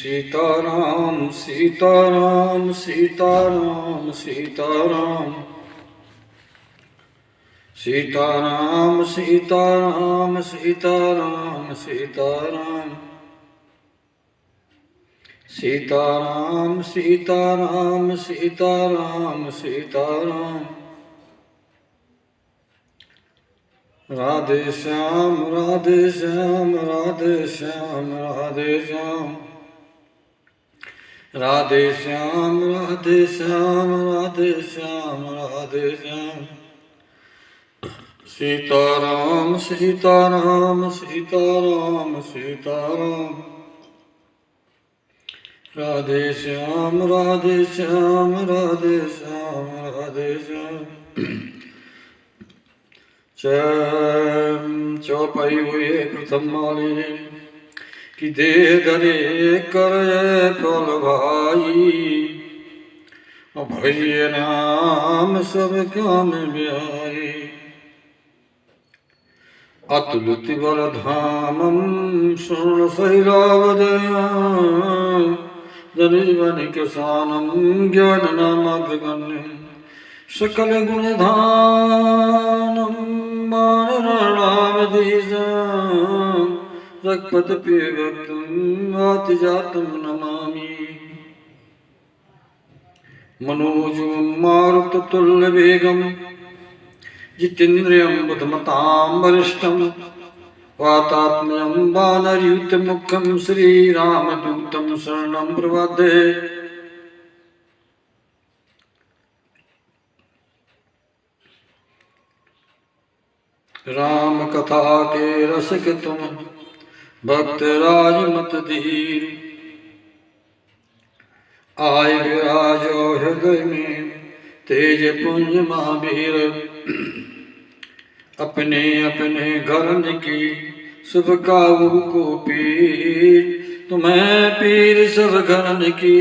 सीताराम सीताराम सीताराम सीताराम सीताराम सीताराम सीताराम सीताराम सीताराम सीताराम सीताराम सीताराम राधे श्याम राधे श्याम राधे श्याम राधे श्याम राधे श्याम राधे श्याम राधे श्याम राधे श्याम सीताराम सीताराम सीताराम सीताराम राधे श्याम राधे श्याम राधे श्याम राधे श्याम चौपाई हुए प्रथम माली कि देह धरे कर फल भाई भैया नाम सब काम ब्याई अतुलित बल धामम स्वर्ण शैलावदया दरिवनिक सानम ज्ञान नामाग्रगण्यम सकल गुणधानम रघुपत जातम नमामि मनोजं मारुततुल्य वेगं जितेन्द्रियं बुद्धिमतां वरिष्ठं वातात्म्यं वानरयूथमुखं श्रीरामदूतं शरणं प्रपद्ये। राम कथा के रसिक तुम भक्त राज मत धीर आय विराजो हृदय में तेज पुंज महावीर अपने अपने घरन की शुभ काबू को पीर तुम्हें पीर सब घरन की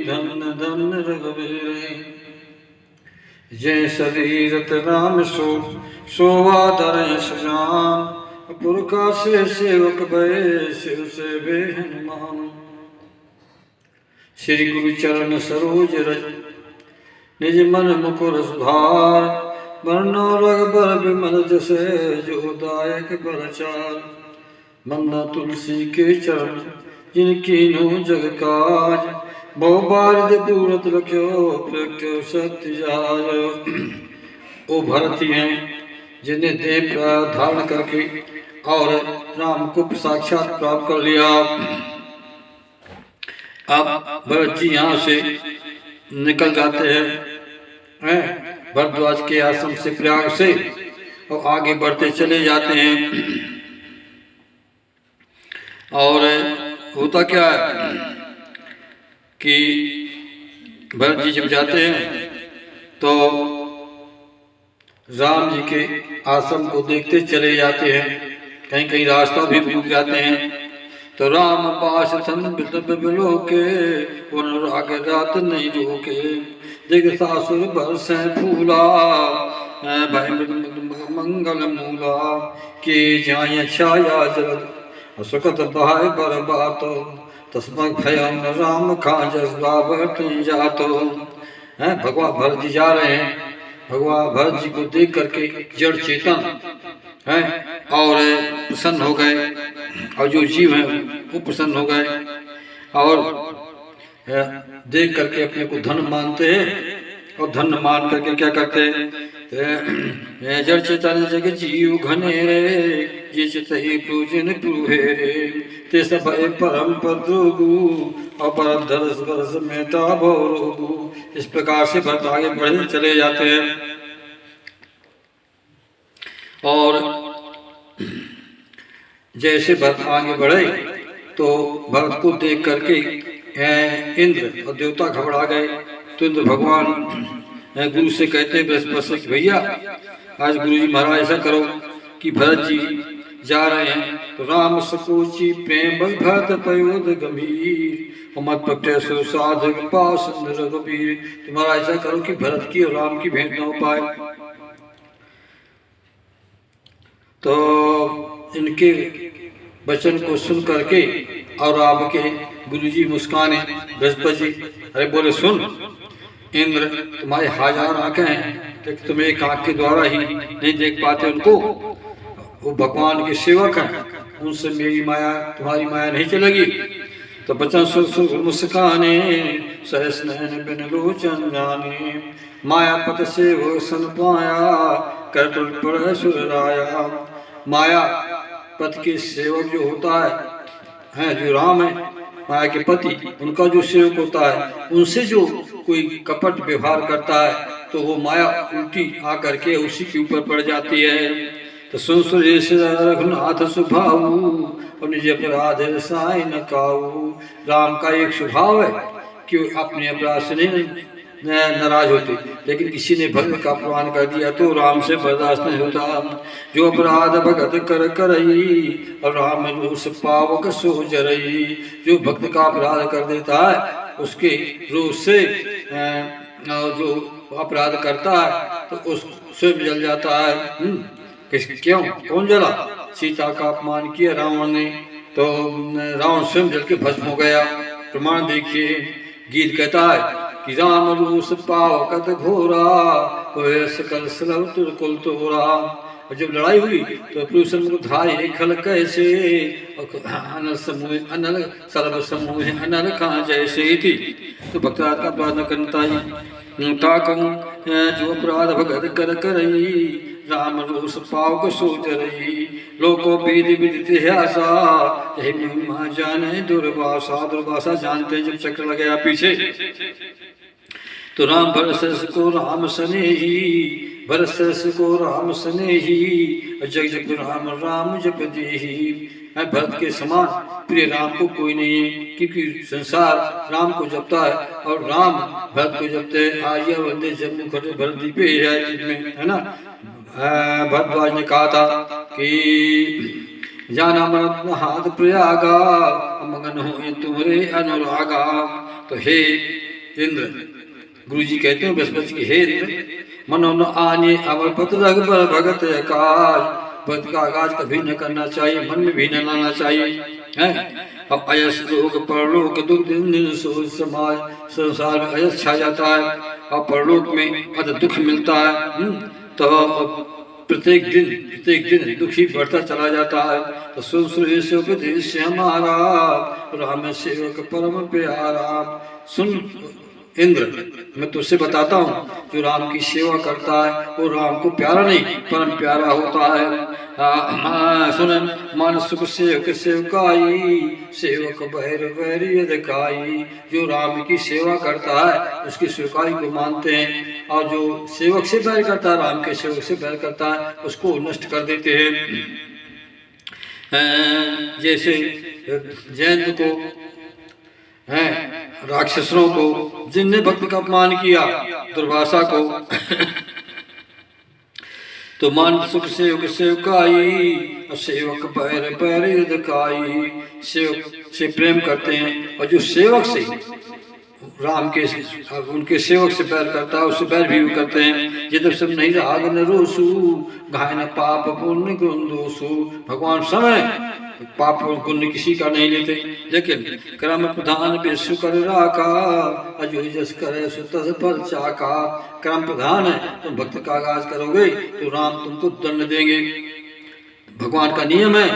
धन धन रघुवीर जय शरीरत राम सोवादर सुजान पुरखा से सेवक भय शिव से बे हनुमान श्री गुरु चरण सरोज रज निज मन मुकुर सुधार वर्णो रघुबर विमल जसे जो दायक प्रचार मन्ना तुलसी के चरण जिनकी नो जग काज बहु बारिद पूरत रख्यो प्रख्यो सत्य जाय। ओ भरती हैं जिन्हें देव धारण करके और राम को साक्षात प्राप्त कर लिया। अब भरत जी यहाँ से निकल जाते हैं भरद्वाज के आश्रम से प्रयाग से और आगे बढ़ते चले जाते हैं। और होता क्या है कि भरत जी जब जाते हैं तो राम जी के आश्रम को देखते चले जाते हैं, कहीं कहीं रास्ता भी भूल जाते हैं। तो राम पास बिलो के अनुराग रात नहीं रोके दिग सासुर बरस फूला भय मंगल मूला के जाय छाया जलद सुखत बहाय बर बातो तस्मक भयम राम खां जज्बा भरत जातो। भगवान भरत जी जा रहे हैं, भगवान भरत जी को देख करके जड़ चेतन हैं और प्रसन्न हो गए और जो जीव हैं वो प्रसन्न हो गए और देख करके अपने को धन मानते हैं और धन मान करके क्या करते हैं जड़ चेतन जग जीव घने रे ये चितहि पूजन पूहे रे ते सब परम पद्रोगु और परम धरस बरस मेटा भोरोगु। इस प्रकार से भक्त आगे बढ़े चले जाते हैं और जैसे भक्त आगे बढ़े तो भक्त को देख करके इंद्र और देवता घबरा गए। तो इंद्र भगवान गुरु से कहते बृहस्पति भैया आज गुरु जी महाराज ऐसा करो कि भरत जी जा रहे हैं तो राम सकोची प्रेम भरत पयोध गंभीर मत प्रत्यय साधक पास रघुबीर। तुम्हारा ऐसा करो कि भरत की और राम की भेंट न हो पाए। तो इनके वचन को सुन करके और आपके गुरुजी मुस्काने। बृहस्पति जी अरे बोले सुन इंद्र, तुम्हारे 1000 आंखें हैं, लेकिन तुम एक आंख के द्वारा ही नहीं देख पाते उनको। वो भगवान के सेवक हैं, उनसे मेरी माया तुम्हारी माया नहीं चलेगी। तो बचन सुर मुस्काने, सहस नयन बिन लोचन जाने। माया पत से वो सन पाया, कर तुल पर सुर राया। माया पति के सेवक जो होता है जो राम है, माया के पति, उनका जो सेवक होता है, उनसे जो कोई कपट व्यवहार करता है तो वो माया उल्टी आकर के उसी के ऊपर पड़ जाती है। तो सुन सुरेश रघुनाथ स्वभाव, और निज अपराध साई न काऊ। राम का एक स्वभाव है कि अपने अपराध से नहीं नाराज होते, लेकिन किसी ने भक्त का अपमान कर दिया तो राम से बर्दाश्त नहीं होता। जो अपराध भगत कर करई, और राम रोष पावक सो जरई। जो भक्त का अपराध कर देता है उसके रोष से जो अपराध करता है तो उस स्वयं जल जाता है। क्यों? कौन जला? सीता का अपमान किया रावण ने, तो रावण स्वयं जल के भस्म हो गया। प्रमाण देखिए, गीत कहता है कि राम रूस पावकत घोरा, सकल सलव तुरकुल तोरा। और जब लड़ाई हुई तो पुरुषन को धाये खल कैसे, अनल समूह अनल सर्व समूह अनल कहाँ जैसे थी। तो भक्तराज का अपराध करता ही ताकूं, जो अपराध भगत कर करई, राम रोष पावक सोच रही। लोको वेद विदित इतिहासा, यही महिमा जाने दुर्वासा। दुर्वासा जानते जब चक्र लग गया पीछे, तो राम भरत को राम स्नेही, भरत को राम स्नेही। जग जग राम राम जप देही। भरत के समान प्रिय राम को कोई नहीं है, क्योंकि संसार राम को जपता है और राम भरत को जपते हैं। आर्य वंदे जम्मू खटे भरत दीपे है ना। भरद्वाज ने कहा था कि जाना मन हाथ प्रयागा, मगन हो तुम्हारे अनुरागा। तो हे इंद्र, गुरु जी कहते हैं बृहस्पति की, हे इंद्र, मनो न आने अवर पत्र रघुबर भगत आकाश। भक्त का आगाज कभी न करना चाहिए, मन में भी न लाना चाहिए है। अब अयस लोग परलोक दुख दिन दिन सोच समाज। संसार में अयस छा जाता है और परलोक में अत दुख मिलता है। तो प्रत्येक दिन दुखी बढ़ता चला जाता है। तो सुन सुरेश उपदेश हमारा, राम सेवक परम प्यारा। सुन इंद्र, मैं तुझसे बताता हूँ, जो राम की सेवा करता है वो राम को प्यारा नहीं परम प्यारा होता है। सुन मन सुख सेवक सेवकाई, सेवक बैर बैर दिखाई। जो राम की सेवा करता है उसकी सेवकाई को मानते हैं, और जो सेवक से बैर करता है, राम के सेवक से बैर करता है, उसको नष्ट कर देते हैं। जैसे जयंत को हैं, राक्षसों को जिनने भक्त का अपमान किया, दुर्वासा को तो मान सुख सेवक सेवकाई, सेवक पैर पैर दिखाई। सेवक से प्रेम करते हैं, और जो सेवक से राम के उनके सेवक से बैर करता है उससे बैर भी करते हैं। ये तो सब नहीं राग न रोसू, घाय न पाप पुण्य गुण दोषु। भगवान समय पाप पुण्य किसी का नहीं लेते, लेकिन कर्म प्रधान विश्व कर राका, अजो जस करे सुतस पर चाका। कर्म प्रधान है, तुम भक्त का आगाज करोगे तो राम तुमको दंड देंगे। भगवान का नियम है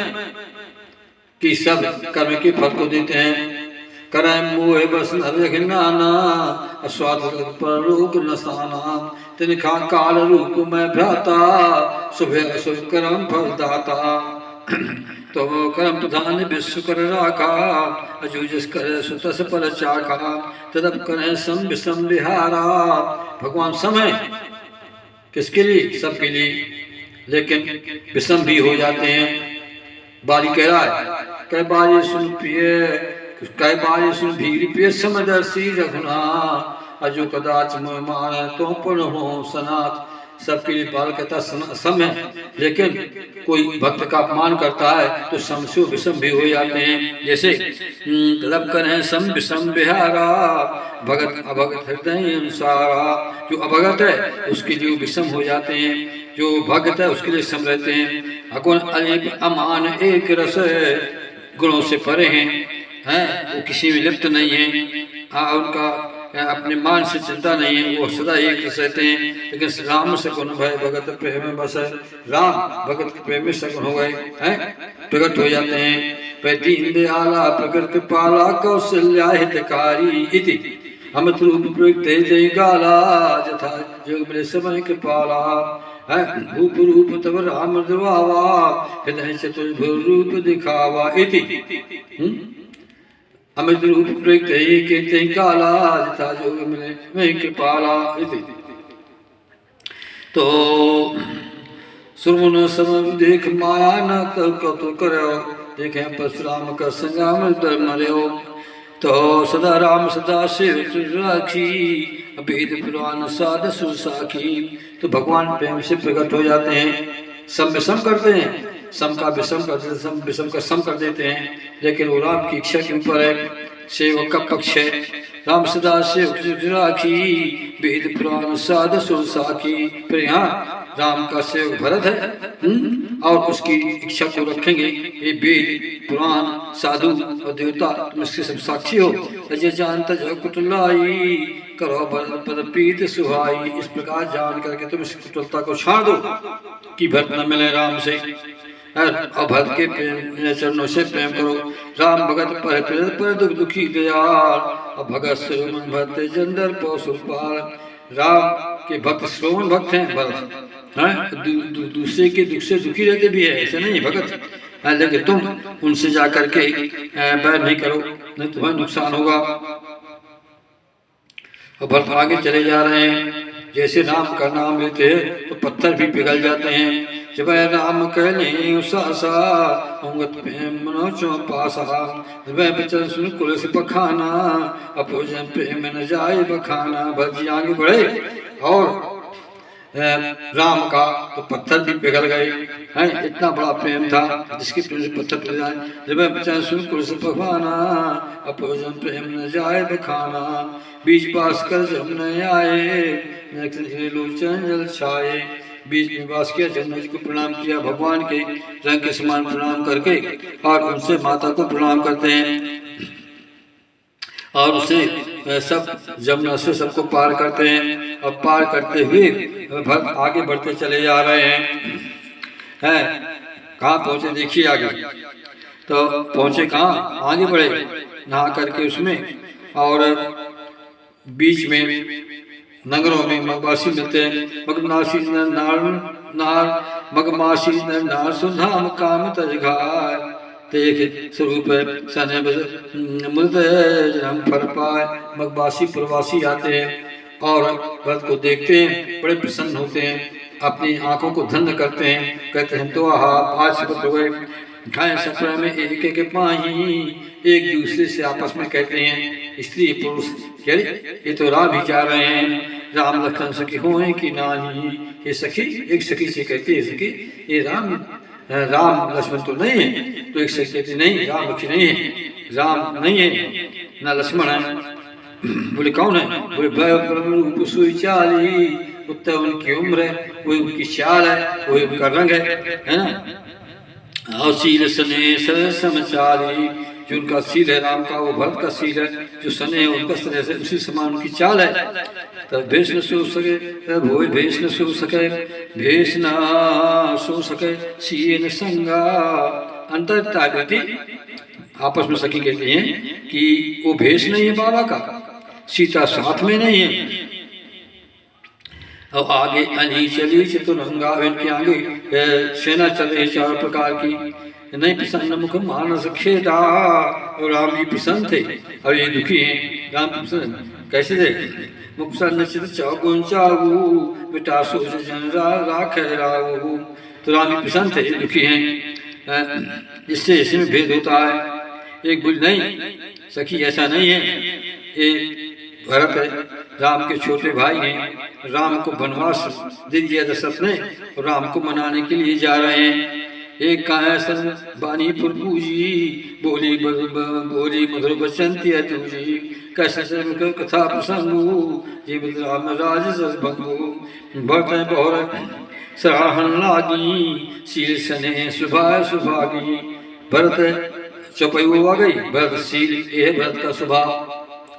कि सब कर्म के फल को देते हैं। करम मोह बस नाना, स्वाद परलोक नसाना। तिनका काल रूप में भ्राता, सुबह अशुभ कर्म फल दाता। तो कर्म प्रधान विश्व कर राखा, अजो जस करे सुतस पर चाखा। तदप करे सम विषम विहारा। भगवान समय किसके लिए? सबके लिए, लेकिन विषम भी हो जाते हैं। बाली कह रहा है, कह बाली सुन प्रिय, कह बाली सुन भीर प्रिय समदर्शी रघुना। अजो कदाच मोह मारे तो पुनः हो सनाथ। सबके लिए बाल कहता सम है, लेकिन कोई भक्त का अपमान करता है तो सम से विषम भी हो जाते हैं। जैसे तलब करें सम विषम बिहारा, भगत अभगत हृदय अनुसारा। जो अभगत है उसके लिए विषम हो जाते हैं, जो भगत है उसके लिए सम रहते हैं। अगुण अनेक अमान एक रस, गुणों से परे हैं, वो किसी में लिप्त नहीं है, उनका अपने मान से चिंता नहीं है, वो सदा एक रहते हैं। लेकिन राम सगुन भय भगत प्रेम में बस है, राम भगत के प्रेम में सगुन हो गए हैं, प्रकट हो जाते हैं। दीन दयाला प्रकृति पाला कौशल्या हितकारी इति अमित रूप प्रयुक्त जय गाला जथा जोग मिले समय के पाला है। भूप रूप तब राम द्रवावा हृदय चतुर्भुज रूप दिखावा इति अमित रूप प्रयुक्त के काला जथा जोग मिले समय के पाला इति। तो सुरमुन समय देख माया न तो करो, देखे परशुराम का संग्राम मर्यो। तो सदा राम सदा शिव राखी अभेद पुराण साध सुसाखी। तो भगवान प्रेम से प्रकट हो जाते हैं, सम विषम करते हैं, सम का विषम कर देते, सम विषम का सम कर देते हैं। लेकिन वो राम की इच्छा के ऊपर है, सेवक का पक्ष है। राम सदा शिव राखी वेद पुराण साध सुसाखी। फिर यहाँ राम का सेवक भरत है और उसकी इच्छा को रखेंगे। ये वेद पुराण साधु और देवता तुम इसके सब साक्षी हो। अजय जानता जो कुटलाई करो पद पीत सुहाई। इस प्रकार जान करके तुम इस कुटलता को छाड़ दो कि भरत न मिले राम से, और भरत के प्रेम चरणों से प्रेम करो। राम भगत पर दुख दुखी दयाल और भगत श्रवण भक्त जंदर पौसुपाल। राम के भक्त श्रवण भक्त हैं भरत, दूसरे के दुख से दुखी रहते भी है, ऐसा नहीं भगत। लेकिन तुम उनसे जाकर के बैर नहीं करो, नहीं तुम्हें नुकसान होगा। और भरत आगे चले जा रहे हैं, जैसे राम का नाम लेते हैं तो पत्थर भी पिघल जाते हैं। जब राम कहने सासा मनोचो पासा, बचन सुन कुल से पखाना अपोजन प्रेम न जाए बखाना। भरत जी आगे बढ़े और राम का तो पत्थर भी पिघल गए हैं। इतना बड़ा प्रेम था जिसके प्रेम से पत्थर पिघल जाए। जब बचन सुन कुल से पखाना अपोजन प्रेम न जाए बखाना। बीच पास कर जब न आए लोचन जल छाए। बीच में वास किया, जन्म जी को प्रणाम किया, भगवान के रंग के समान प्रणाम करके और उनसे माता को प्रणाम करते हैं और उसे सब जमुना से सबको पार करते हैं। और पार करते हुए भक्त आगे बढ़ते चले जा रहे हैं। कहाँ पहुँचे देखिए आगे। तो पहुँचे कहाँ, आगे बढ़े नहा करके उसमें, और बीच में नगरों में मगमासी मिलते हैं। मगमासी मगमासी नार सुधाम काम तजघाय। देख स्वरूप सने मृत जन्म फर पाए। मगबासी प्रवासी आते हैं और भरत को देखते हैं, बड़े प्रसन्न होते हैं, अपनी आंखों को धन्य करते हैं। कहते हैं तो आज सुबह हो गए खाए सपना में एक एक पाही। एक दूसरे से आपस में कहते हैं स्त्री पुरुष, ये तो राम ही जा रहे हैं। राम लखन सखी हो कि नाही। ये सखी एक सखी से कहती है, सखी ये राम लक्ष्मण तो नहीं है। तो एक सखी कहती नहीं, राम लक्ष्मण नहीं है, राम नहीं है ना लक्ष्मण है। बोले कौन है? बोले सुई चाली, उत्तर उनकी उम्र है, वही उनकी चाल है, वही उनका रंग है ना। और शील सने समचाली, जो उनका सील है राम का वो भरत का सील है, जो सने है उनका सने से उसी समान उनकी चाल है। तब भेष न सो सके, भोय भेष न सो सके, भेष न सो सके सीन संगा। अंतर ताकती आपस में सखी कहती हैं कि वो भेष नहीं है बाबा का, सीता साथ में नहीं है। और आगे अली चली चतुरंगा, इनके आगे सेना चल रही चार प्रकार की। नहीं प्रसन्न मुख मानस खेदा, और राम जी प्रसन्न थे और ये दुखी हैं। राम प्रसन्न कैसे थे? मुख प्रसन्न चौगुन चाहू बेटा सोच जन राख राहू। तो राम जी प्रसन्न थे, दुखी हैं। इससे इसमें भेद होता है। एक बुझ नहीं सखी ऐसा नहीं है। ये भरत है, राम के छोटे भाई हैं। राम को वनवास दे दिया दशरथ ने, राम को मनाने के लिए जा रहे हैं। एक कहा सन बानी पूजी, बोली मधुर बचंती तुझी। कैसे कथा प्रसंगू जीवित राम राज भंगू। भरत बहुर सराहन लागी, शील सने सुभागी। भरत चौपाई वो आ गई। भरतशील यह भरत का स्वभाव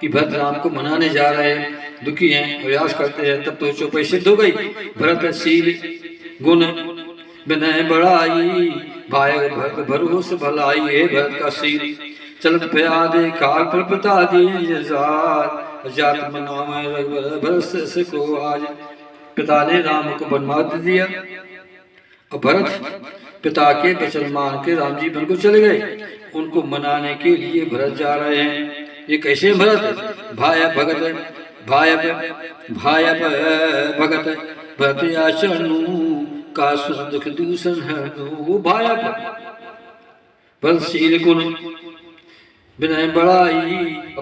कि भरत राम को मनाने जा रहे हैं, दुखी हैं, प्रयास करते हैं, तब तो चौपाई सिद्ध हो गई। भरतशील गुण विनय बढ़ाई, भाई भरत भरोस भलाई, हे भरत का शील चलत प्यादे काल पर बता दिए जात मना में रघुवर भरत से को आज। पिता ने राम को वनवास दे दिया और भरत पिता के वचन मान के राम जी वन को चले गए। उनको मनाने के लिए भरत जा रहे हैं। ये कैसे भरत भाय भगत भाय भगत भरत आचरणु का दुख दूषण है वो भाया भरतशील गुण विनय बढ़ाई।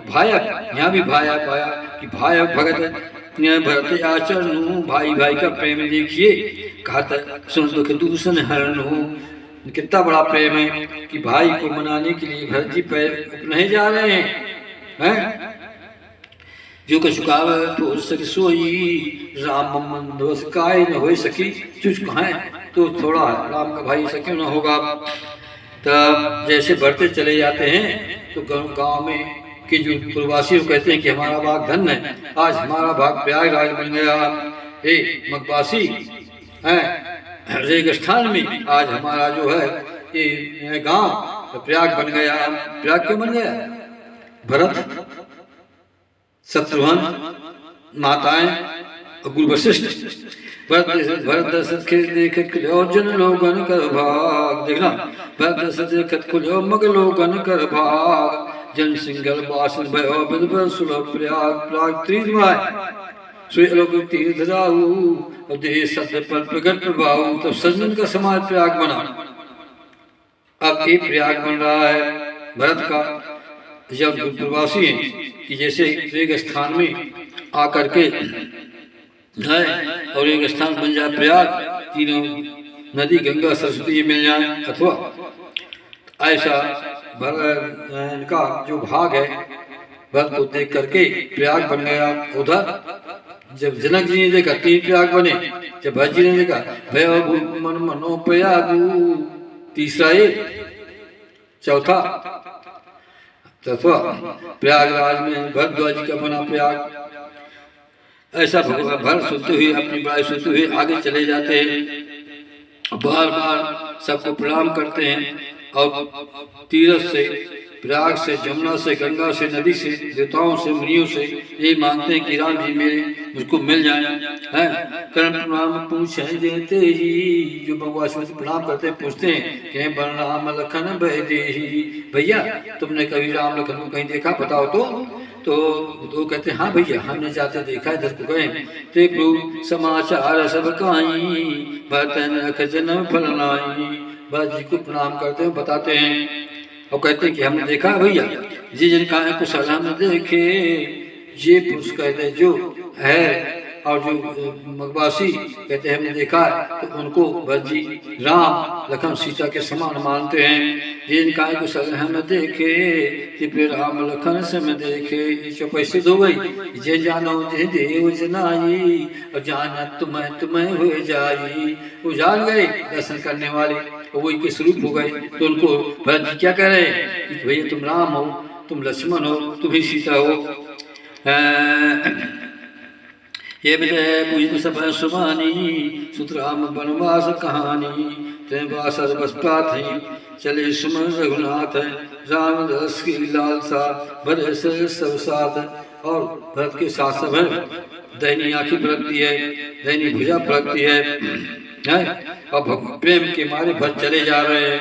भाया यहाँ भी भाया पाया कि भाया भगत भरत आचरणु, भाई भाई का प्रेम देखिए। कहा सुन दुख दूषण हरणु, कितना बड़ा प्रेम है कि भाई को मनाने के लिए भरत जी पैर नहीं जा रहे हैं। जो कछु गावे सक सोई, राम मंदोस काय न हो सकी। चुच कहाँ तो थोड़ा राम का भाई सके न होगा। तब जैसे बढ़ते चले जाते हैं तो गांव में कि जो पूर्ववासी कहते हैं कि हमारा भाग धन है, आज हमारा भाग प्रयागराज बन गया। हे मकवासी रेगिस्तान में आज हमारा जो है ये गांव प्रयाग बन गया। प्रयाग क्यों बन गया? भरत शत्रुघ्न माताएं और गुरु वशिष्ठ भरत दशरथ के देखत खुलो जन लोगन कर भाग। देखना भरत दशरथ देखत खुलो मग लोगन कर भाग। जन सिंगल बासन भयो बिदबर सुलभ प्रयाग। प्रयाग तीर्थ में सोई लोग तीर्थ राहु और देह सत्य पर प्रगट प्रभाव। तब सज्जन का समाज प्रयाग बना। अब ये प्रयाग बन रहा है भरत का। जब प्रवासी हैं कि जैसे एक स्थान में आकर के है और एक स्थान बन जाए प्रयाग, तीनों नदी गंगा सरस्वती मिल जाए, अथवा ऐसा भरत का जो भाग है भरत को देख करके प्रयाग बन गया। उधर जब जनक जी ने देखा 3 प्रयाग बने, जब भरत जी ने देखा भय मन मनो प्रयागु, तीसरा ये, चौथा तथा प्रयागराज में भरद्वाज जी का बना प्रयाग। ऐसा भरत सुनते हुए अपनी बड़ाई सुनते हुए आगे चले जाते हैं। बार बार सबको प्रणाम करते हैं और तीर्थ से प्रयाग से जमुना से गंगा से नदी से देवताओं से मुनियों से यही मांगते हैं कि राम जी मेरे मुझको मिल जाए। हैं करण प्रणाम पूछे देते ही, जो भगवान से प्रणाम करते हैं पूछते हैं कि बन राम लखन भय देही, भैया तुमने कभी राम लखन को कहीं देखा बताओ तो कहते हैं हाँ भैया हमने जाते देखा इधर को गए। ते प्रभु समाचार सब कहाई, भरतन रख जन्म फल नाई। भरत जी को प्रणाम करते हैं बताते हैं और कहते हैं कि हमने देखा भैया जी जिनका है कुशल हम देखे। ये पुरुष कहते जो है और जो मगवासी कहते हैं हमने देखा तो उनको भरत जी राम लखन सीता के समान मानते हैं। जिनका है कुशल हम देखे कि फिर राम लखन से में देखे। चौपाई सिद्ध हो गई। जे जानो जे देव जनाई और जाना तुम्हें हो जाई। वो जान गए दर्शन करने वाले वही के स्वरूप हो गए। तो उनको भरत जी क्या कह रहे हैं कि भैया तुम राम हो, तुम लक्ष्मण हो, तुम ही सीता हो। ये विजय पूजित सब सुमानी, सुतराम वनवास कहानी। तेवास बस प्राथी चले सुमन रघुनाथ, राम रस की लालसा भरे से सब साथ। और भरत के साथ सब है। दैनी आँखी फलकती है, दैनी भुजा फलकती है। अब प्रेम के मारे भरत चले जा रहे हैं।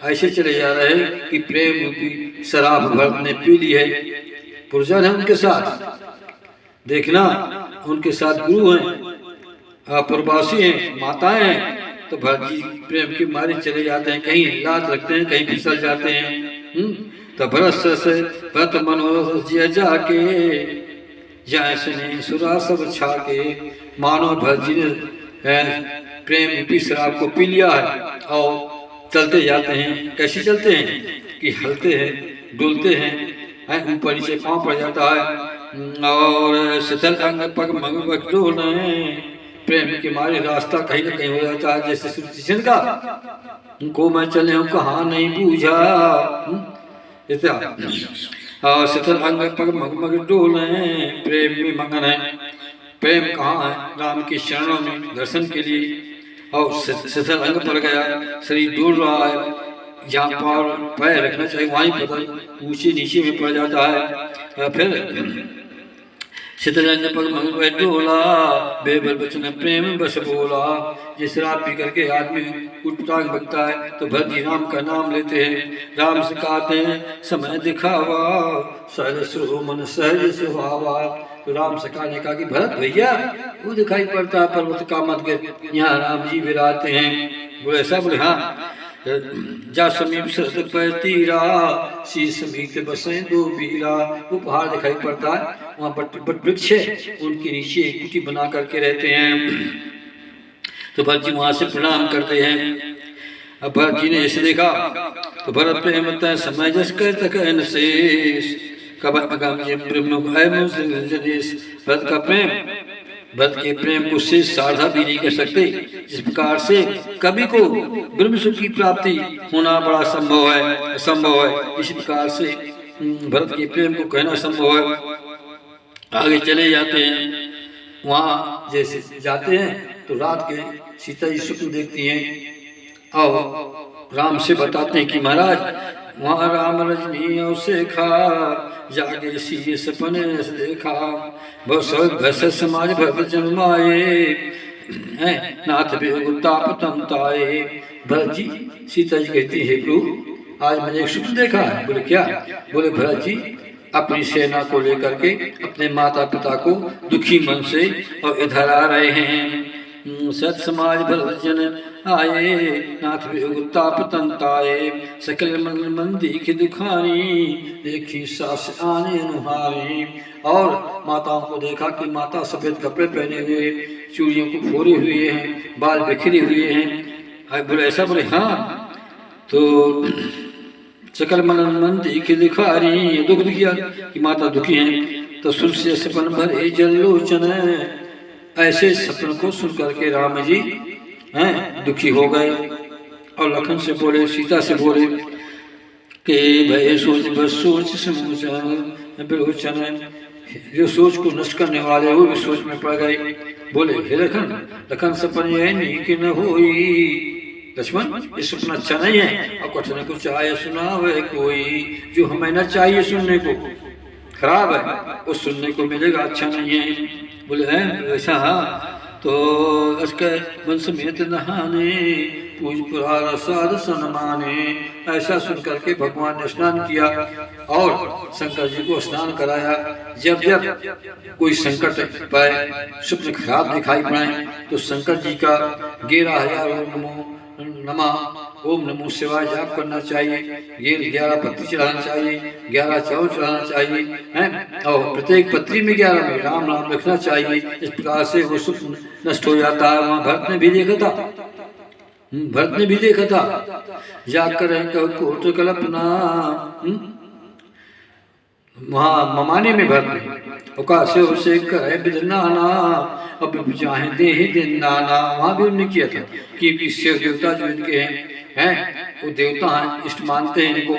ऐसे चले जा रहे हैं कि प्रेम रूपी शराब भरत ने पी ली है। पुरजन है उनके साथ, देखना उनके साथ गुरु हैं, प्रवासी हैं, माताएं हैं। तो भरत जी प्रेम के मारे चले जाते हैं, कहीं लात रखते हैं, कहीं फिसल जाते हैं। तो भरत से भरत मनोरथ जिया जाके, जैसे सुरा सब छाके। मानो भरत जी ने प्रेम रूपी शराब को पी लिया है और चलते जाते हैं। कैसे चलते हैं कि हलते हैं, डुलते हैं, ऊपर नीचे पाँव पड़ जाता है और शिथिल अंग पग मग डोले। प्रेम के मारे रास्ता कहीं ना कहीं हो जाता है। जैसे का को मैं चले हूँ कहाँ नहीं बूझा, इतना शीतल अंग पग मग मग डोले, प्रेम में मगन है। प्रेम कहाँ है? राम के चरणों में दर्शन के लिए। और शीतल अंग पर गया, शरीर डोल रहा है, जहाँ पर पैर रखना चाहिए वहीं पता ऊंचे नीचे में पड़ जाता है। फिर शीतल अंग पग मग डोला, बेबल बचन प्रेम बस बोला। ये शराब पी करके आदमी उठपटांग बनता है तो भरत जी राम का नाम लेते हैं, राम से कहते हैं समय दिखावा, सहज सुहो मन सहज सुहावा। तो राम से कहने का कि भरत भैया वो दिखाई पड़ता है पर्वत का मत के, यहाँ राम जी विराजते हैं। बोले ऐसा? बोले हाँ। जा समीप सरद पर तीरा, शीश मीत बसे दो बीरा। वो पहाड़ दिखाई पड़ता है, वहाँ बट वृक्ष है, उनके नीचे एक कुटी बना करके रहते हैं। तो भरत जी वहाँ से प्रणाम करते हैं। अब भरत जी ने ऐसे देखा तो भरत प्रेम समय जस कर तक शेष, कब अगम ब्रह्म भरत का प्रेम, भरत के प्रेम को से साधा भी नहीं कर सकते। जिस प्रकार से कवि को ब्रह्म सुख की प्राप्ति होना बड़ा संभव है, असंभव है, इसी प्रकार से भरत के प्रेम को कहना संभव है। आगे चले जाते हैं, वहाँ जैसे जाते हैं तो रात के सीता जी स्वप्न देखती हैं और राम से बताते हैं कि महाराज वहाँ राम रजनी और शेखा, जागे सी सपने देखा, भस समाज भरत जन्माए, नाथ बेगुताप तमताए। भरत जी, सीता जी कहती है प्रभु आज मैंने एक स्वप्न देखा है। बोले क्या? बोले भरत जी अपनी सेना को लेकर के अपने माता पिता को दुखी मन से और इधर आ रहे हैं। सत समाज भरत जन आए, नाथ बेगुताप तंताए, सकल मन मन दिखी दुखानी, देखी सास आने अनुहारी। और माताओं को देखा कि माता सफेद कपड़े पहने हुए, चूड़ियों को फोड़े हुए हैं, बाल बिखरे हुए हैं। बोले ऐसा? बोले हाँ। तो सकल मन मन दिखी दुखारी, दुख दिया कि माता दुखी हैं। तो सुन से सपन भरे जल लोचन, ऐसे सपन को सुन करके राम जी हैं दुखी हो गए और लखन से बोले, सीता से बोले कि भय सोच बस सोच समूचन, जो सोच को नष्ट करने वाले वो भी सोच में पड़ गए। बोले हे लखन, लखन सपन यह नहीं कि न होई, लक्ष्मण ये सपना अच्छा नहीं है और कठिन को चाहे सुनावे कोई, जो हमें न चाहिए सुनने को खराब है वो सुनने को मिलेगा, अच्छा नहीं है। बोले हैं ऐसा? हाँ। तो उसके मन समेत नहाने, पूज पुरार साध सनमाने। ऐसा सुन करके भगवान ने स्नान किया और शंकर जी को स्नान कराया। जब जब कोई संकट पाए, स्वप्न खराब दिखाई पड़े तो शंकर जी का 11,000 ओम नमो नमः ओम नमो शिवाय जाप करना चाहिए, 11 पत्ती चढ़ाना चाहिए, 11 चावल चढ़ाना चाहिए हैं, और प्रत्येक पत्री में 11 में राम नाम लिखना चाहिए। इस प्रकार से वो स्वप्न नष्ट हो जाता है। वहाँ भरत ने भी देखा था, भरत ने भी देखा था, जाकर कोट कल्पना, वहाँ ममाने में भरत ने से करे विदनाना, अब चाहे दे ही दिन नाना, वहाँ भी उन्होंने किया था कि शिव देवता जो इनके हैं वो देवता हैं, इष्ट मानते हैं इनको,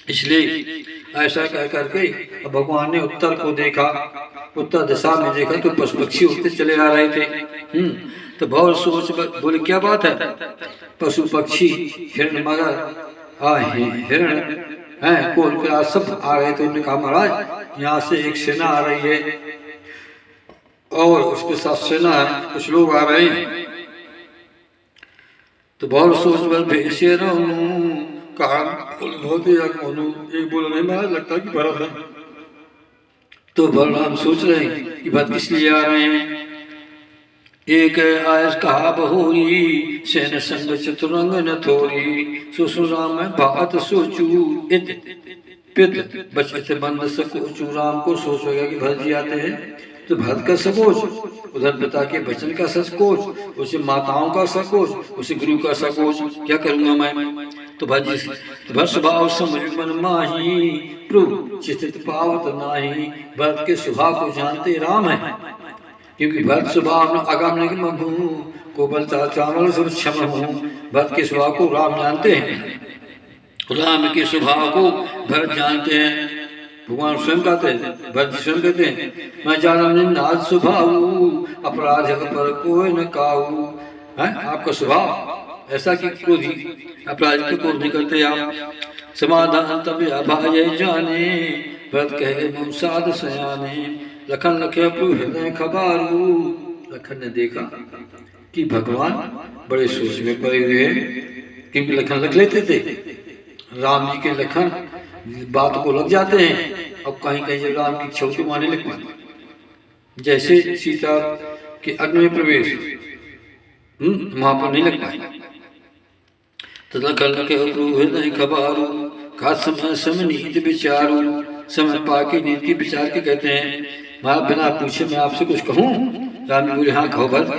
इसलिए ऐसा कह करके भगवान ने उत्तर को देखा, उत्तर दिशा में देखा तो पशु पक्षी उड़ते चले आ रहे थे। तो बहुत सोच बोले क्या बात है? पशु पक्षी हिरण मगर हिरण हैं कोलकाता सब आ रहे थे। उन्होंने कहा महाराज यहाँ से एक सेना आ रही है और उसके साथ सेना है, कुछ लोग आ रहे हैं। तो बहुत सोच बल भेजे कहा बहुत ही एक बोला नहीं महाराज लगता कि भरत है। तो बलराम सोच रहे हैं कि भरत किस लिए आ रहे हैं। एक आयस कहा बहोरी, सेन संग चतुरंग न थोरी, सुसु राम भात सोचू इत पित बचत बंद सकोचू। राम को सोच हो गया कि भरत जी आते हैं तो भरत का सकोच, उधर पिता के वचन का सकोच, उसे माताओं का सकोच, उसे गुरु का सकोच, क्या करूंगा मैं। तो भरत स्वभाव समझ मन माही, प्रभु चित पावत नाही। भरत के स्वभाव को जानते राम है, क्योंकि भरत स्वभाव में अगम निगम हूँ, को बलता चावल सब क्षम हूँ। भरत के स्वभाव को राम जानते हैं राम के स्वभाव को भरत जानते हैं। भगवान स्वयं कहते हैं, भरत जी स्वयं कहते हैं, मैं जानम निंदात स्वभाव, अपराध पर कोई न काऊ। है आपका स्वभाव ऐसा कि क्रोधी अपराध पे क्रोध नहीं करते आप। समाधान तब अभाय जाने, भरत कहे मुँह साध सयाने। लखन लखे प्रभु हृदय खबारू। लखन ने देखा कि भगवान बड़े सोच में पड़े हुए हैं, क्योंकि लखन लख लेते थे। राम जी के लखन बात को लग जाते हैं, अब कहीं कहीं जब राम की छवि माने लग पाते, जैसे सीता के अग्नि में प्रवेश वहां पर नहीं लग पाए। तो लखन लखे प्रभु हृदय खबारू, का समय समय नीति विचारू। समय पाके नीति की विचार के कहते हैं, मैं बिना पूछे मैं आपसे कुछ कहूँ? राम जी बोले हाँ कहो भरत,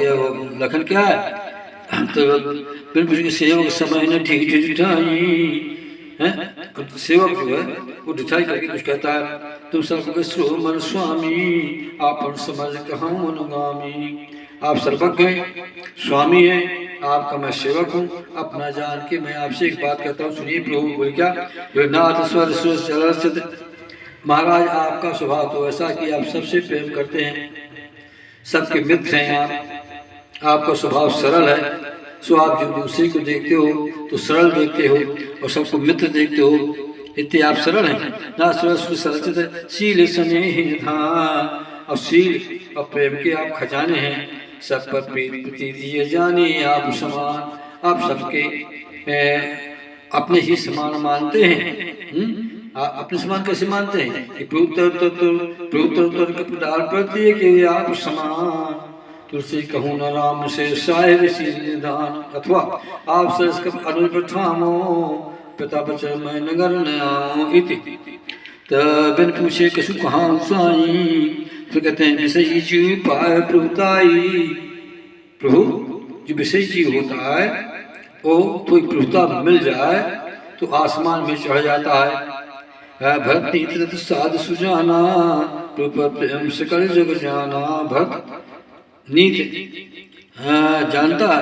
लखन क्या है? तो बिन पूछे सेवक समय न ठीक ठिठाई है। सेवक जो है वो ढिठाई करके कुछ कहता है, तुम सर्वज्ञ श्रो मन स्वामी, आपन समझ कहूँ अनुगामी। आप सर्वज्ञ हैं, स्वामी हैं, आपका मैं सेवक हूँ, अपना जान के मैं आपसे एक बात कहता हूँ, सुनिए। प्रभु बोले क्या? नाथ स्वर स्वर। महाराज आपका स्वभाव तो ऐसा कि आप सबसे प्रेम करते हैं, सबके मित्र हैं आप, आपका स्वभाव सरल है। सो आप जो दूसरे को देखते हो तो सरल देखते हो और सबको मित्र देखते हो, इतने आप सरल हैं। ना सरल शील स्नेह निधान, और शील और प्रेम के आप खजाने हैं। सब पर प्रीति दिए जाने आप समान, आप सबके अपने ही समान मानते हैं। अपने समान कैसे मानते हैं? कि आप समान, तुलसी कहूँ न राम से साहिब निधान। अथवा आप सरस अनुप्रथामो, पिता बचन मैं नगर न आओ इति। बिन पूछे कसु कहाँ साई, फिर कहते हैं विषय जीव पाए प्रभुताई। प्रभु जो विषय जीव होता है वो कोई प्रभुता मिल जाए तो आसमान में चढ़ जाता है। भरत नीति साध सुजाना, प्रेम सकल जग जाना। भरत नीति जानता है,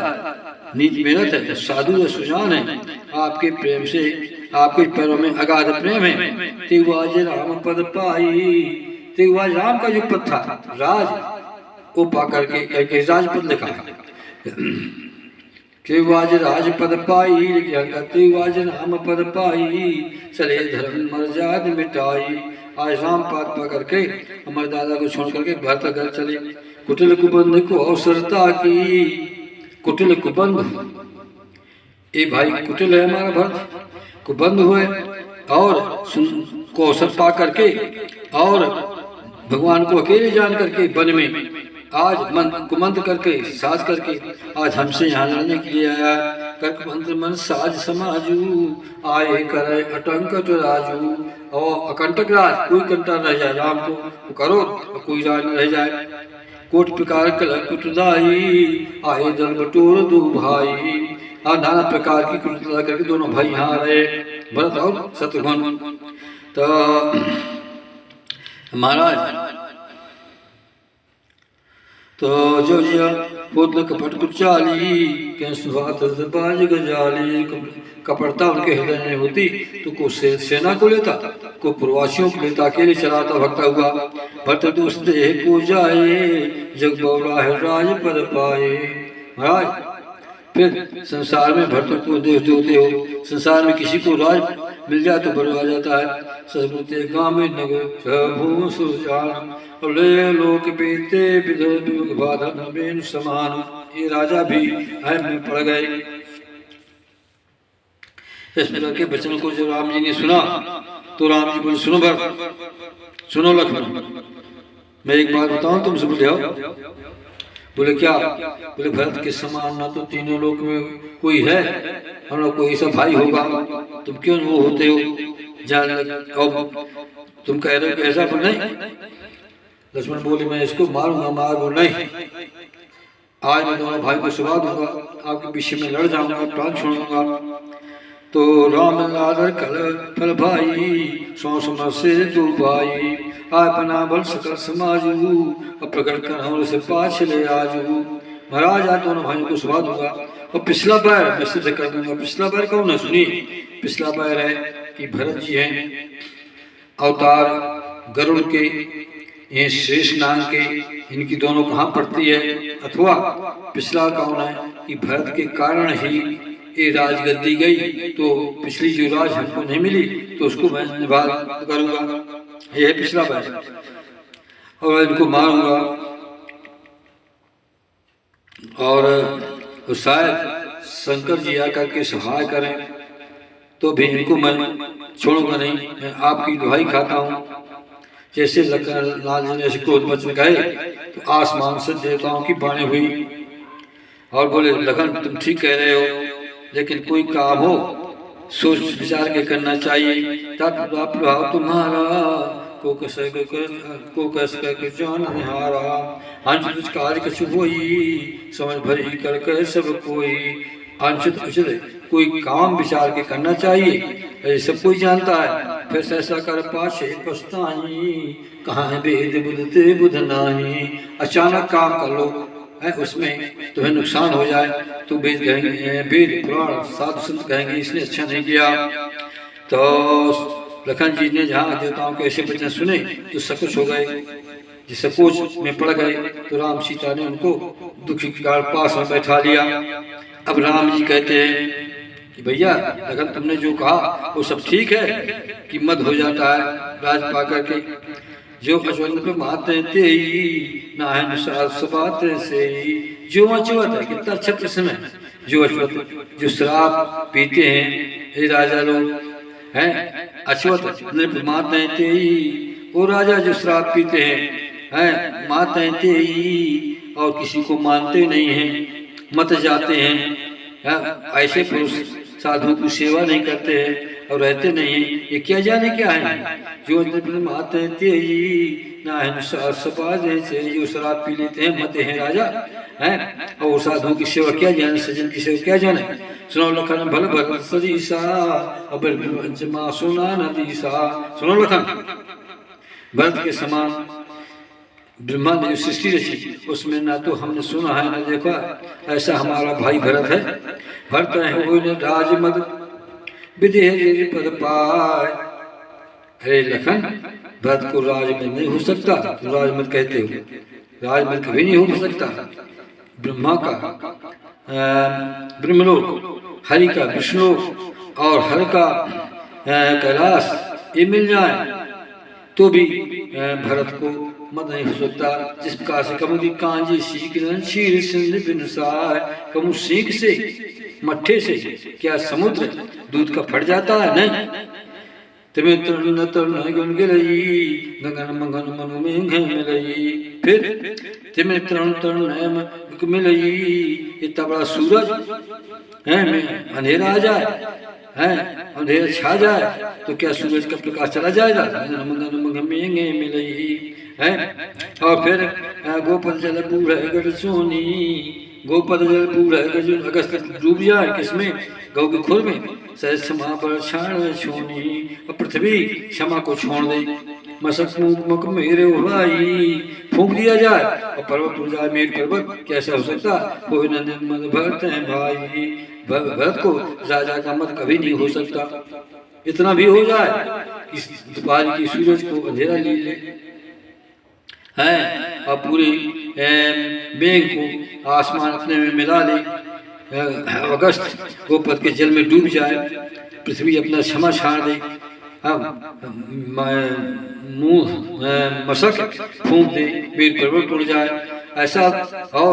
नीति में रहता है, साधु सुजान है। आपके प्रेम से, आपके पैरों में अगाध प्रेम है। तिवाज राम पद पाई, तिवाज राम का जो पद था राज, वो पा करके राजपद लिखा तिवाज राज पद पाई, तिवाज राम पद पाई, चले धर्म मर्याद मिटाई। आज राम पाद पा करके हमारे दादा को छोड़ करके भरत घर चले। कुटिल कुबंध को अवसरता की, कुटिल कुबंध, ये भाई कुटिल है हमारा भरत, कुबंध हुए और को अवसर पा करके और भगवान को अकेले जान करके वन में आज मन कुमंत्र करके साज करके आज हमसे यहाँ लड़ने के लिए आया। कर्क मंत्र मन साज समाजू, आए करे अटंकट राजू। और अकंटक राज, कोई कंटक रह जाए राम को करो और कोई राज न रह जाए। कोट प्रकार कलक कुटदाई, आए दल बटोर दो भाई। और नाना प्रकार की कुटदा करके दोनों भाई यहाँ रहे, भरत और शत्रुघ्न। तो महाराज तो जो पोतल कपट कुचाली, बाज गजाली। कपटता उनके हृदय में होती तो को सेना को लेता, को प्रवासियों को लेता, अकेले चलाता भक्ता हुआ। भक्त दोस्त को जाए, जग बौरा है राज पद पाए। महाराज फिर संसार में भक्तों को दोष देते हो, संसार में किसी को राज मिल जाए तो बड़ा जाता है। ससुते गाँव में नगर सुजान, ले लोक बीते विधि समान। ये राजा भी अहम में पड़ गए। इस प्रकार के वचन को जब राम जी ने सुना तो राम जी बोले, सुनो भरत, सुनो लक्ष्मण, मैं एक बात बताऊं तुमसे। बोले आओ। बोले क्या? बोले भरत के समान ना तो तीनों लोक में कोई है, हम लोग कोई ऐसा भाई होगा, तुम क्यों वो होते हो? जान तुम कह रहे हो ऐसा पर नहीं। लक्ष्मण बोले मैं इसको मारूंगा, मारूंगा नहीं, आज मैं दोनों भाई को सुबह दूंगा, आपके पीछे में लड़ जाऊंगा, प्राण छोड़ूंगा। तो राम आदर कल फल भाई, सौ समर से तू भाई। आय बना बल सकल समाजू, प्रकट कर हम से पाछ ले आजू। महाराज आज दोनों भाइयों को सुबह दूंगा और पिछला पैर मैं सिद्ध कर दूंगा। पिछला पैर कौन है सुनिए। पिछला पैर है कि भरत जी हैं अवतार गरुड़ के, ये शेष नाग के, इनकी दोनों कहाँ पड़ती है। अथवा पिछला कौन है कि भरत के कारण ही ये राजगद्दी गई, तो पिछली जो राज हमको नहीं मिली तो उसको मैं निभा करूंगा, ये है पिछला पैर। और इनको मारूंगा और शायद शंकर जी आकर के सहाय करें तो भी इनको मैं छोड़ूंगा नहीं, मैं आपकी दुहाई खाता हूँ। जैसे लाल जी ने ऐसे क्रोध वचन कहे तो आसमान से देवताओं की बाणी हुई और बोले लखन तुम ठीक कह रहे हो, लेकिन कोई काम हो सोच विचार के करना चाहिए। तत्प्रभाव तुम्हारा को कस कर जान निहारा, अंश कार्य कछु होई समझ भरी कर कर सब कोई। अंशित उचित कोई काम विचार के करना चाहिए, ऐसे सब कोई जानता है। फिर ऐसा कर पाछे पछताई, कहाँ है वेद बुझते बुध नाही। अचानक काम कर लो है, उसमें तुम्हें नुकसान हो जाए तो वेद कहेंगे, वेद पुराण साधु संत कहेंगे इसने अच्छा नहीं किया। तो लखन जी ने जहाँ देवताओं के ऐसे वचन सुने तो सकुच हो गए। जिस सकुच में पड़ गए तो राम सीता ने उनको दुखी काल पास में बैठा लिया। अब राम जी कहते हैं कि भैया लखन तुमने जो कहा वो सब ठीक है कि मत हो जाता है राज पा करके। जो अचवत पे माते तेई ना है सबात से, जो अचवत है कितना अच्छा प्रश्न है। जो अचवत जो शराब पीते हैं ये राजा लोग हैं, अचवत माते तेई वो राजा जो शराब पीते हैं माते तेई और किसी को मानते नहीं हैं, मत जाते हैं। ऐसे पुरुष साधु की सेवा नहीं करते हैं और रहते नहीं हैं, ये क्या जाने क्या है। जो माते तेई ना है से, जो शराब पी लेते हैं मत हैं राजा हैं, और साधु की सेवा क्या जाने, सजन की सेवा क्या जाने। सुनो लखन भल भरत सरीसा अब पंचमा सुना नदीसा। सुनो लखन भरत के समान ब्रह्मा ने जो सृष्टि रची उसमें ना तो हमने सुना है ना देखा, ऐसा हमारा भाई भरत है। भरत है वो राजमद विधि पद पाए। अरे लखन भरत को राजमद नहीं हो सकता, तुम राजमद कहते हो, राजमद कभी नहीं हो सकता। ब्रह्मा का ब्रह्मलोक, हरि का विष्णुलोक और हर का कैलाश ये मिल जाए तो भी भरत को मत नहीं हो सकता। जिस प्रकार से कमु की कांजी सीख क्षीर सिंध बिनसार, कमु सीख से मट्ठे से क्या समुद्र दूध का फट जाता है नहीं। तुम्हें तरुण तरुण गुन गिरई गगन मगन मनु में मिलई, फिर तुम्हें तरुण तरुण मिलई इतना बड़ा सूरज है में अंधेरा आ जाए है, अंधेरा छा जाए तो क्या सूरज का प्रकाश चला जाएगा। महंगे मिलई है। और फिर गोपद जल बूढ़ गढ़ सोनी, गोपद जल बूढ़ गढ़ अगस्त डूब जाए किसमें, गौ के खुर में सहज क्षमा पर छाण छोनी, और पृथ्वी क्षमा को छोड़ दे। मसक मुख मेरे उड़ाई फूंक दिया जाए और पर्वत उड़ जाए मेर पर्वत, कैसा हो सकता। वो नंदन मद भरत है भाई, भरत को राजा का मत कभी नहीं हो सकता। इतना भी हो जाए कि दोपहर की सूरज को अंधेरा ले ले है और पूरी मेघ को आसमान अपने में मिला ले, अगस्त गोपद के जल में डूब जाए, पृथ्वी अपना क्षमा छाड़ दे, मुंह मशक फूंक दे, वीर पर्वत उड़ जाए, ऐसा और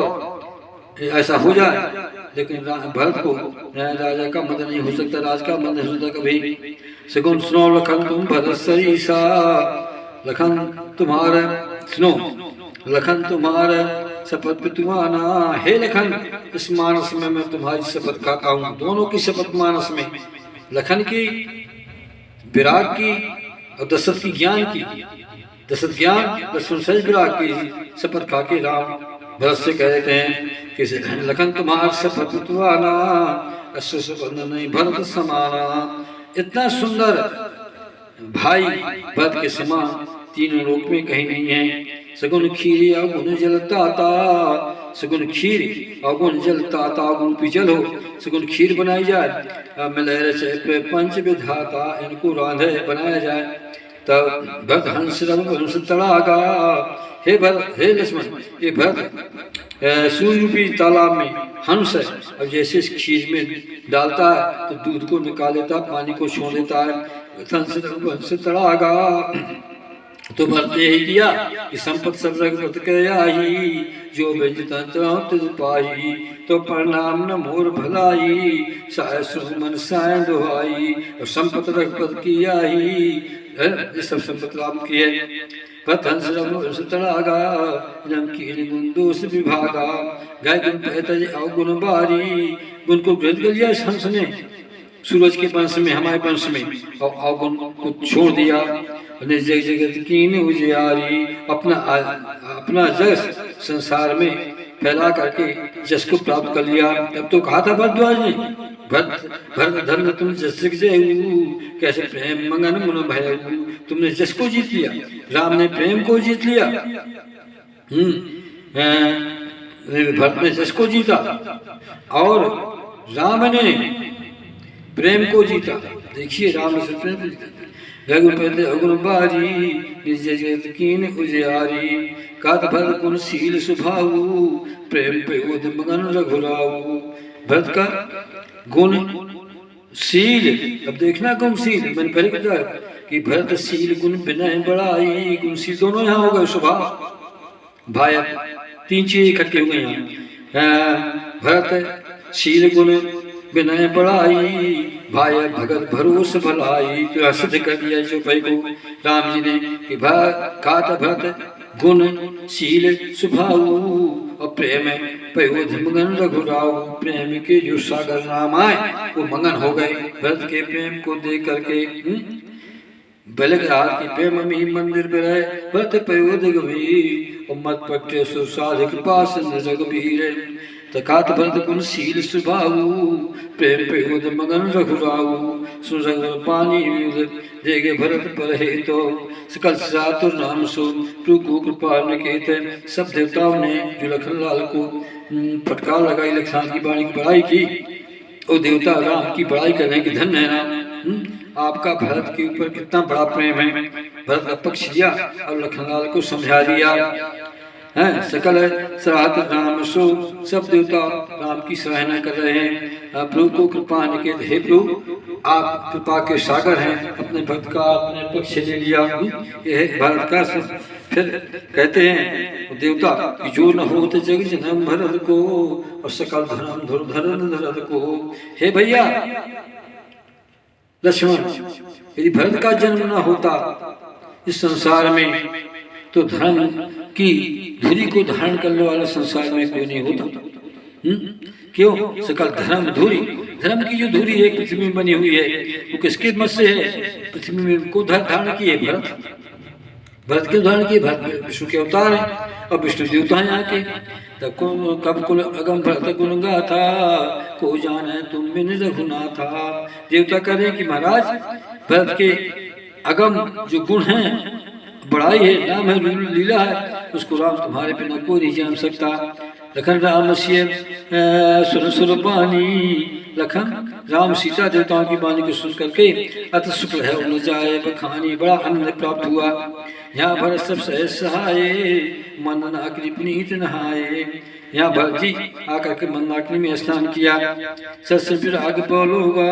ऐसा हो जाए। लेकिन भरत को राजा का मत नहीं हो सकता, राज का मत नहीं हो सकता कभी। सगुन सुनो लखन तुम भरत सरीसा, लखन तुम्हारा सुनो, लखन तुम्हारा शपथ पितुआना। हे लखन इस मानस में मैं तुम्हारी शपथ खाता हूँ, दोनों की शपथ मानस में, लखन की विराग की और दशरथ की ज्ञान की। दशरथ ज्ञान लक्ष्मण सहित विराग की शपथ खा के राम भरत से कह देते हैं कि लखन तुम्हारा शपथ पितुआना नहीं भरत समाना। इतना सुंदर भाई भरत के समान तीनों लोक में कहीं नहीं है। सगुन खीरिया गुण जलता था सगुन खीर, अवगुण जल ताता रूपी जल हो, सगुन खीर बनाई जाए। मिलहर से पंच विधाता, इनको रांधे बनाया जाए। तब भरत हंस हंस तड़ागा, हे भरत, हे लक्ष्मण, ये भरत सूर्य रूपी तालाब में हंस है। अब जैसे इस खीर में डालता है तो दूध को निकाल लेता, पानी को छोड़ देता है। हंस तड़ागा, तो भरत यही किया कि संपत सब रघुपत के आई, जो बिज पाही, तो प्रणाम न मोर भलाई, सहस्र मन साय दुहाई। और संपत रघुपत की आई, ये सब संपत राम की है। हंस तड़ागा, नमकीन गुण दोष विभागा, गाय गुण पहतज अवगुण बारी। गुण को ग्रहण कर लिया इस हंस ने सूरज के वंश में, हमारे वंश में, और अवगुण को छोड़ दिया। जग जगत कीन उजियारी, अपना जस संसार में फैला करके जस को प्राप्त कर लिया। तब तो कहा था भरद्वाज ने, भरत धर्म तुम जस जयऊ, कैसे प्रेम मंगन मन भयऊ। तुमने जस को जीत लिया, राम ने प्रेम को जीत लिया। भरत ने जस को जीता और राम ने प्रेम को जीता। देखिए राम ने प्रेम को जीता। रघुपति अगुण बारी, निज जगत कीन उजियारी। कात भरत गुण शील सुभाऊ, प्रेम पे उद मगन रघुराऊ। भरत का गुण शील, अब देखना गुण शील, मैंने पहले बताया कि भरत शील गुण विनय बड़ाई। गुण शील दोनों यहाँ हो गए, स्वभाव भाई, तीन चीजें इकट्ठी हो गई यहाँ। भरत शील गुण विनय बड़ाई, भाई भगत भरोस भलाई। तो सिद्ध कर दिया जो भाई को राम जी ने कि खात भरत गुण शील सुभाऊ, और प्रेम पयोध मगन रघुराऊ। प्रेम के जो सागर राम आए वो मगन हो गए भरत के प्रेम को देख करके। बलगराज के प्रेम में मंदिर में रहे भरत पयोध गंभीर, और मत पट्टे सुसाधिक पास रघुबीर। तकात भरत गुण शील सुभाऊ, प्रेम पे मगन रघुराऊ। सुरग पानी देगे भरत पर हे तो, सकल सातुर नाम सो प्रभु कृपा निकेत। सब देवताओं ने जो लखन लाल को फटकार लगाई, लखन की वाणी की बड़ाई की, और देवता राम की बड़ाई करने की धन्य है राम, आपका भरत के ऊपर कितना बड़ा प्रेम है। भरत का पक्ष लिया और लखनलाल को समझा दिया है। सकल सराहत राम सो, सब देवता राम की सराहना कर रहे हैं। प्रभु को कृपा निकेत, हे प्रभु आप कृपा के सागर हैं, अपने भक्त का अपने पक्ष ले लिया। यह भरत का फिर कहते हैं देवता कि जो न हो तो जग जन्म भरत को, और सकल धर्म धुर धरन धरत को। हे भैया लक्ष्मण, यदि भरत का जन्म न होता इस संसार में तो धर्म की धुरी को धारण करने वाला संसार में कोई नहीं होता। क्यों? सकल धर्म धुरी, धर्म की जो धुरी है पृथ्वी में बनी हुई है वो किसके मत से है? पृथ्वी में को धारण की है भरत, भरत के धारण किए। भरत विष्णु के अवतार है और विष्णु देवता है यहाँ के। तब कब कुल अगम भरत गुण गाथा, को जाने तुम बिन रघुनाथा। देवता कह रहे हैं कि महाराज भरत के अगम जो गुण हैं, बड़ाई है, नाम है, लीला है, उसको राम तुम्हारे बिना कोई नहीं जान सकता। लखन राम सिय सुन सुर बानी, लखन राम सीता देवताओं की वाणी को सुन करके अति शुक्ल है उन जाए बखानी, बड़ा आनंद प्राप्त हुआ। यहाँ भरत सब सहज सहाय, मंदनाकिनी पुनीत नहाए। यहाँ भरत जी आकर के मंदाकिनी में स्नान किया। सत्य फिर आगे बोलोगा,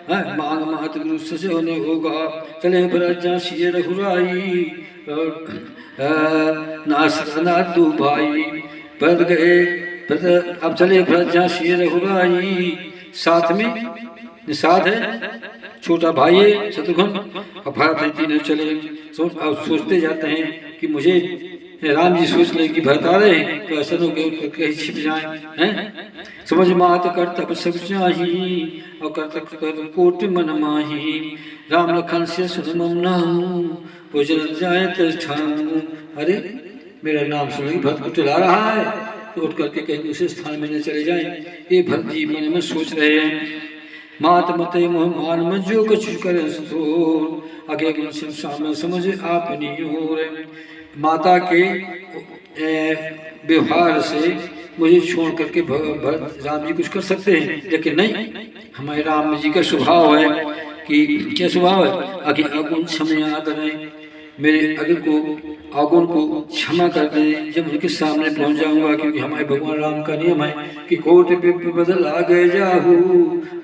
मांग मात गुरु से होने होगा। चले भरत जहाँ सिय रघुराई, नाथ दो भाई। भरत गए, भरत अब चले भरत जहाँ सिय रघुराई। साथ में निषाद है, छोटा भाई है शत्रुघ्न, और भरत है, तीनों चले। अब सोचते जाते हैं कि मुझे राम जी सोच ले कि भरत आ रहे हैं तो ऐसा लोग कहीं छिप जाए हैं। समझ मात कर्तव्य सब चाही, और कर्तव्य कोटि मन माही। राम लखन से सुन मम नाम, भोजन जाए तठाऊं। अरे मेरा नाम सुन भरत को चला रहा है तो उठ करके कहीं दूसरे स्थान में न चले जाएं, ये भरत जी मन में सोच रहे हैं। मात मत मोहमान में जो कुछ करे सो, आगे गुण सामने समझ आपनी ओर। माता के व्यवहार से मुझे छोड़ करके राम जी कुछ कर सकते हैं, लेकिन नहीं, हमारे राम जी का स्वभाव है कि क्या स्वभाव है, आखिर अगुण क्षमयाद रहे, मेरे अगुण को अवगुण को क्षमा कर दें जब उनके सामने पहुंच जाऊंगा। क्योंकि हमारे भगवान राम का नियम है कि कोट पे बदल आ गए जाहू,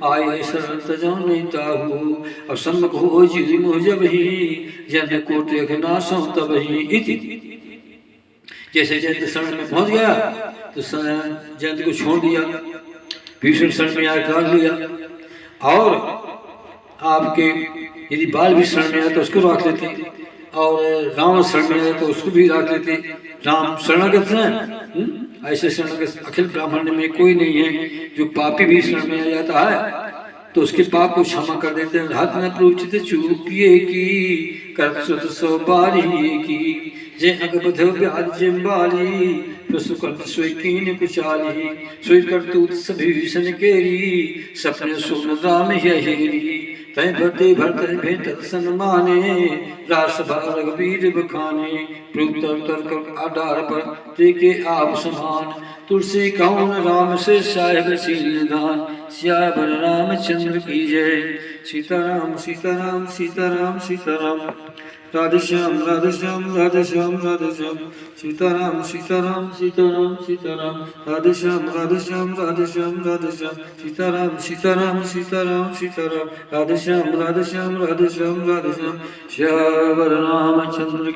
आए शरण जान नहीं ताहू, और सम्मुख हो जी मुझ जब ही, जन कोट नाशों तब ही। जैसे जयंत शरण में पहुंच गया तो जयंत को छोड़ दिया, भीषण शरण में आकर रख लिया, और आपके यदि बाल भी शरण में आया तो उसको रख लेते, और रावण शरण में आया तो उसको भी रख लेते। राम शरणागत हैं, ऐसे शरणागत अखिल ब्राह्मण में कोई नहीं है। जो पापी भी शरण में आ जाता है तो उसके पाप को क्षमा कर देते हैं। हाथ न प्रोचित चूपिए की, कर सुत सो बारी की, जे अगबध ब्याज जिम्बाली, प्रसुकल्प सोई कीन कुचाली, सोई करतूत सभी विषण केरी, सपने सोन राम हेरी, तय भरते भरते भेंट सन्माने, रासभा रघुवीर बखाने, प्रोतर तर्क आधार पर तेके आप समान, तुलसी कौन राम से साहेब शील दान, सियावर रामचंद्र की जय। सीताराम सीताराम सीताराम सीताराम, राधे श्याम राधे श्याम राधे श्याम राधे श्याम, सीताराम सीताराम सीताराम सीताराम, राधे श्याम राधे श्याम राधे श्याम राधे श्याम, सीताराम सीताराम सीताराम सीताराम, राधे श्याम राधे श्याम राधे श्याम राधे श्याम, श्यावर रामचंद्र की